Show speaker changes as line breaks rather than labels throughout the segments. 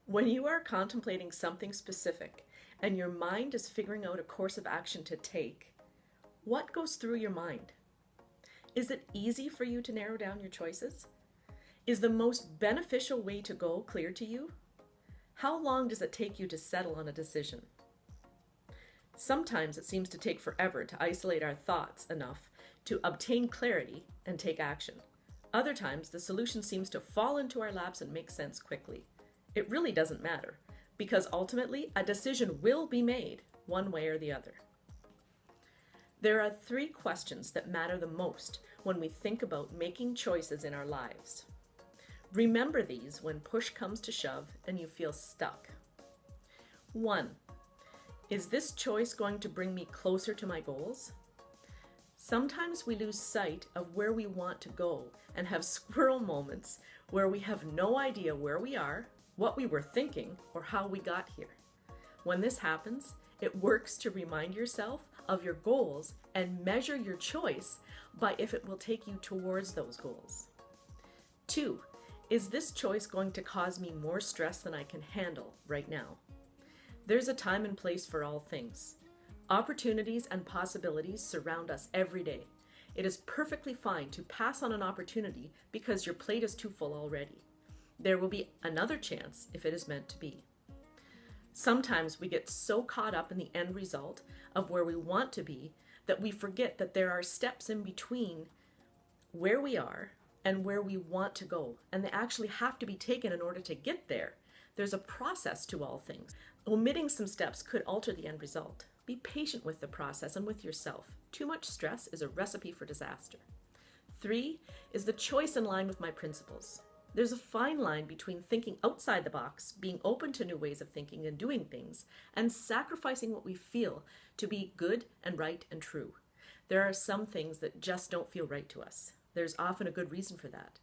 When you are contemplating something specific and your mind is figuring out a course of action to take, what goes through your mind? Is it easy for you to narrow down your choices? Is the most beneficial way to go clear to you? How long does it take you to settle on a decision? Sometimes it seems to take forever to isolate our thoughts enough to obtain clarity and take action. Other times, the solution seems to fall into our laps and make sense quickly. It really doesn't matter, because ultimately, a decision will be made one way or the other. There are 3 questions that matter the most when we think about making choices in our lives. Remember these when push comes to shove and you feel stuck. 1. Is this choice going to bring me closer to my goals? Sometimes we lose sight of where we want to go and have squirrel moments where we have no idea where we are, what we were thinking, or how we got here. When this happens, it works to remind yourself of your goals and measure your choice by if it will take you towards those goals. 2. Is this choice going to cause me more stress than I can handle right now? There's a time and place for all things. Opportunities and possibilities surround us every day. It is perfectly fine to pass on an opportunity because your plate is too full already. There will be another chance if it is meant to be. Sometimes we get so caught up in the end result of where we want to be that we forget that there are steps in between where we are and where we want to go, and they actually have to be taken in order to get there. There's a process to all things. Omitting some steps could alter the end result. Be patient with the process and with yourself. Too much stress is a recipe for disaster. 3. Is the choice in line with my principles? There's a fine line between thinking outside the box, being open to new ways of thinking and doing things, and sacrificing what we feel to be good and right and true. There are some things that just don't feel right to us. There's often a good reason for that.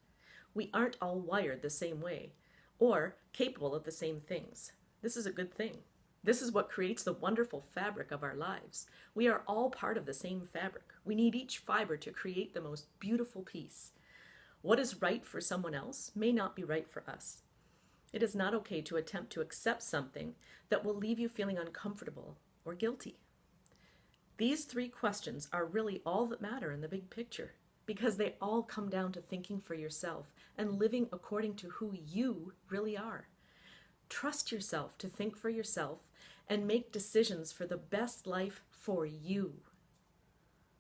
We aren't all wired the same way or capable of the same things. This is a good thing. This is what creates the wonderful fabric of our lives. We are all part of the same fabric. We need each fiber to create the most beautiful piece. What is right for someone else may not be right for us. It is not okay to attempt to accept something that will leave you feeling uncomfortable or guilty. These 3 questions are really all that matter in the big picture, because they all come down to thinking for yourself and living according to who you really are. Trust yourself to think for yourself and make decisions for the best life for you.